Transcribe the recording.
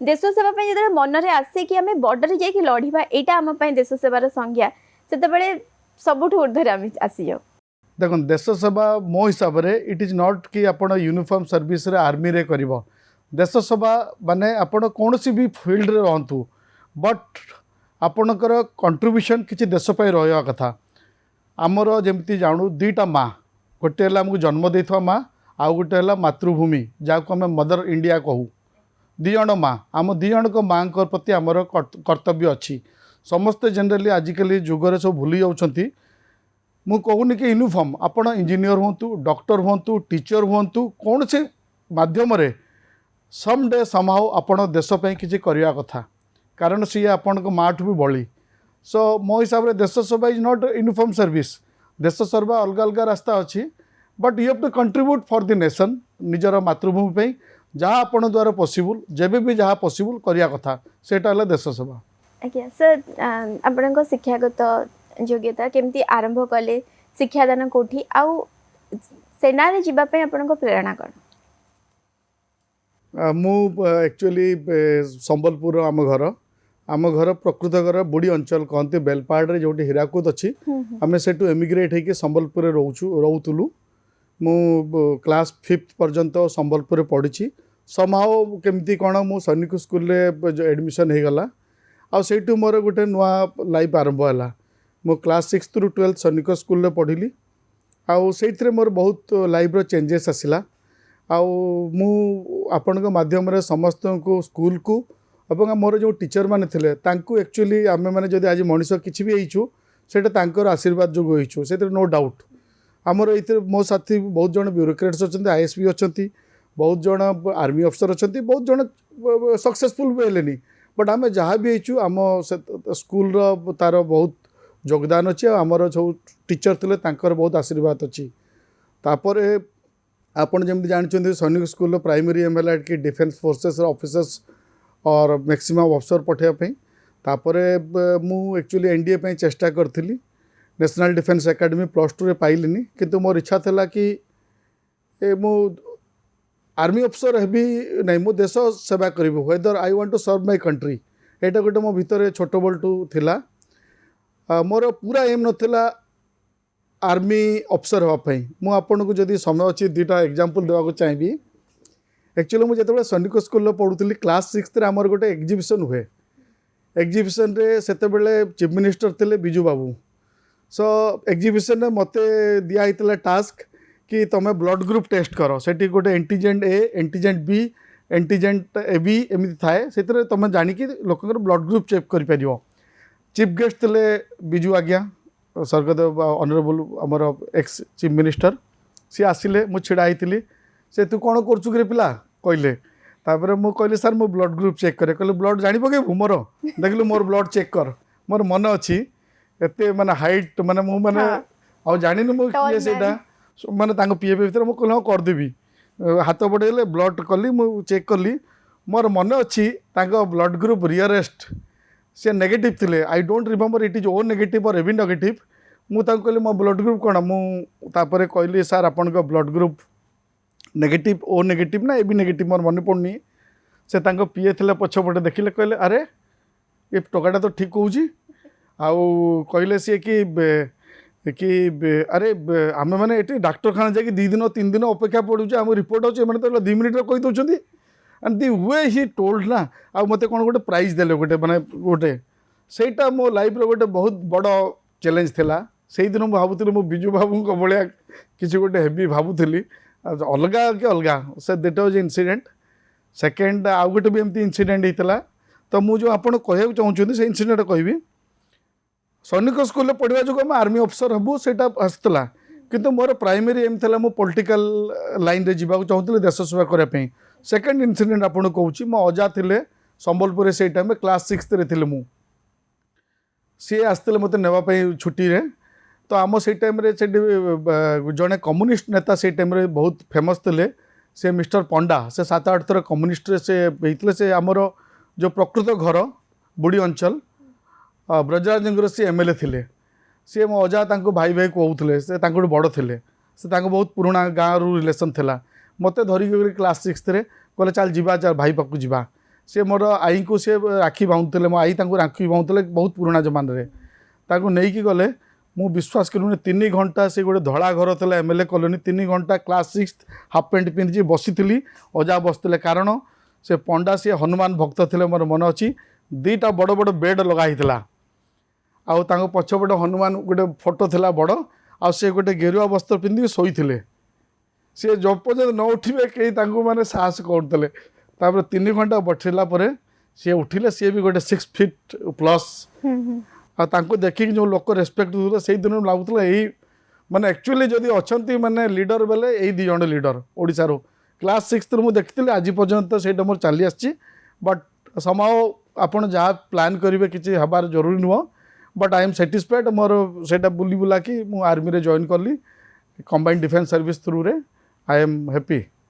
देश सेवा जो मन में आसे कि आम बॉर्डर जाकि लड़वा यहाँ आम देश सेवार संज्ञा से सबुठ ऊर्धर आम आसी जाऊ। देखो देश सेवा मो हिसाब से इट इज नॉट कि आपण यूनिफॉर्म सर्विस रे आर्मी रे करिवो। देश सेवा माने आपण कौन सी भी फील्ड रे रहतु बट आपणकर कंट्रीब्यूशन किसी देश पे रहा कथा। आमर जमती जानू दुईटा माँ गोटे आमको जन्म देथवा माँ आउ गोटे मातृभूमि जहाँ को आम मदर इंडिया कहू। दिजण माँ आम दिजण को माँ प्रति आमर कर्तव्य अच्छी। समस्ते जनरली आजिकल जुगर सब भूली जाउछंती। मु कहूनी कि यूनिफॉर्म आपण इंजीनियर हुंतु डॉक्टर हुंतु टीचर हुंतु कौन से माध्यम रे सम डे समहाउ आपण देश पे किसी करिया कथा कारण सी आपण को माँ ठू भी बड़ी। सो मो हिसाब रे देश सेवा इज नॉट यूनिफॉर्म सर्विस। देश सेवा अलग अलग रास्ता अच्छी but you have to contribute for the nation निजर मातृभूमि पे जहाँ आपण द्वारा पॉसिबल जेबे भी जहाँ पॉसिबल करिया कथा सेटा हला देश सेवा। आज्ञा सर आपण शिक्षागत योग्यता केमती आरंभ कले शिक्षादान कोठी आउ सेना रे जिबा पे आपण को प्रेरणा कौन? मु एक्चुअली संबलपुर आम घर प्रकृत घर बुढ़ी अंचल कहते बेलपाड़ रे जोटी हीराकुद अच्छी आम से एमिग्रेट होकर संबलपुर रोलु। मु क्लास 5th पर्यंत संबलपुर पढ़ी समाओ केमती कौन मु सैनिक स्कूल एडमिशन हो गला आठू मोर गोटे नुआ लाइफ आरंभ है। मु क्लास 6th ରୁ 12th सैनिक स्कूल पढ़ी आउ मोर बहुत लाइफ रो चेंजेस आसला। मु आपण माध्यम रे समस्त को स्कूल को और मोर जो टीचर माने थिले तांकु एक्चुअली आमे माने जदि आज मनीष किछि भी होइछु सेटा तांकर आशीर्वाद जो होइछु से नो डाउट। आमर ये मो साथी बहुत जन ब्यूरोक्रेट्स अच्छा आईएसपी अच्छा बहुत जन आर्मी अफसर अच्छा बहुत जन सक्सेसफुल भी हेलेनी बट आम जहाँ भी होइछु आम स्कूल तार बहुत योगदान अच्छी आमर सब टीचर थे तांकर बहुत आशीर्वाद अच्छी। तापर आपन जमी जानते सैनिक स्कूल प्राइमरी एमएलए कि डिफेन्स फोर्सेस ऑफिसर्स और मैक्सिमम अफसर पठाइबा तापर मु एक्चुअली एनडीए पे चेष्टा करथिली नेशनल डिफेन्स एकेडमी +2 रे पाइलिनी किंतु मोर इच्छा था कि मु आर्मी अफसर हेबी नहीं मु देश सेवा करी whether I want to serve my country एटा गोटे मो भितर छोट बलटू थिला। मोर पूरा एम नथिला आर्मी अफसर हाँपाई। मु आपन को जदि समय अच्छी दुईटा एग्जांपल देवा चाहिए। एक्चुअली मुझे जो सैनिक स्कूल पढ़ुली क्लास 6th रे आमर गोटे एग्जिबिशन हुए। एग्जिबिशन रे सेते बेले चीफ मिनिस्टर थे बिजू बाबू। सो एग्जिबिशन मते दिया होता टास्क कि तुम्हें ब्लड ग्रुप टेस्ट कर से गोटे एंटीजेंट ए एंटीजेंट बी एंटीजेंट ए बी एमती थाए से तुम जानिकी लोक ब्लड ग्रुप चेक कर। चीफ गेस्ट थे बिजू आज्ञा स्वर्गदेव ऑनरेबल आमर एक्स चीफ मिनिस्टर सी आसिले मु छिड़ा होती से तू कौन कर पिला कहले तापर मु कहली सर मो ब्लड ग्रुप चेक करे कहले ब्लड जानी पकेबू मोर देखिलु मोर ब्लड चेक कर मोर मन अच्छी एते माने हाइट माने मु माने आ जानी मु किए सेटा माने तांको पीए भीतर मु कहले करदेबी हाथ बढ़ेले ब्लड कली मु चेक कली मोर मन अच्छी तांको ब्लड ग्रुप रियरेस्ट से नेगेटिव थिले। I don't remember it is O negative और एबी नेगेटिव मु तांको कहली मो ब्लड ग्रुप कोन मु तापर कहली सर आपन को blood group negative O negative ना एबी नेगेटिव मोर मन पड़नी से तांको पीए थिले पछपटे देखिले कहले अरे ये टोकाटा तो ठीक होउजी आउ कहले सी कि अरे आम मैंने ये डाक्तरखाना जाकि 2 दिन 3 दिन अपेक्षा पड़ू आम रिपोर्ट अच्छे मैंने तो 2 मिनिट कही दौरान and the way he told ना आ मत कौन गोटे प्राइज देले गोटे माने गोटे सेटा मो लाइफ रो गोटे बहुत बड़ चैलेंज थिला। से दिन मुझे भावुली मो बिजू बाबू भाया किसी गोटे हेबी भावुली अलग कि अलग say that was incident. Second आउ गोटे भी एमती इंसिडेंट होता तो मुझे आपड़ कह चाहूँ से इंसिडेंट कहबी सैनिक स्कूल पढ़ा जो आम आर्मी अफसर हबू से आसला किंतु मोर प्राइमरी एम था मो पॉलिटिकल लाइन रे जीवा चाहूँगी देश सेवा करने। सेकेंड इंसिडेंट आपको कहूँ मो अजा थे संबलपुर से टाइम क्लास 6th रे थे मु सी आसते मत नापी छुट्टी रे तो आम से टाइम जड़े कम्युनिस्ट नेता से टाइम बहुत फेमस थे से मिस्टर पंडा से 7-8 थर कम्युनिस्ट से होते से आमर जो प्रकृत घर बुढ़ी अंचल ब्रजराज सी एमएलए थे सी मो अजा भाई भाई कहते से बड़ थे से बहुत पुराना गाँव रू रिलेसन था मत धरिक क्लास 6th रे कहले चल जीवा चल भाई पाक जीवा सी मोर आई को सी राखी बांधुले मो आई राखी बांधुले बहुत पुराना जमाने नहीं गले मु विश्वास करूँ 3 घंटा से गोटे धड़ा घर था एमएलए कॉलोनी 3 घंटा क्लास 6 हाफ पेंट पिंधि बसी अजा बसते कारण से पंडा सी हनुमान भक्त थे मोर मन अच्छी 2टा बड़ बड़ बेड लगाई आउ पछपटे हनुमान गोटे फोटो थिला बड़ आ से गोटे गेरुआ वस्त्र पिंधि शोते सी जो पर्यटन न उठे कहीं मैंने साहस करते 3 घंटा बैठला सी उठिले सी भी गोटे 6 फीट प्लस आ देखिक जो लोक रेस्पेक्ट दूसरे से दिन लगुला यही माने एक्चुअली जदि अच्छा माने लीडर बेले यही 2 जण लीडर ओडिशारो क्लास 6 मुझे देखी आज पर्यंत से मोर चली आसी बट समाओ आपन जहाँ प्लान करेंगे किसी हबार जरूरी नुह बट आई एम सेटिस्फाइड मोर से बुली बुला कि मु आर्मी रे जॉइन कली कंबाइंड डिफेंस सर्विस थ्रू रे आई एम हैप्पी।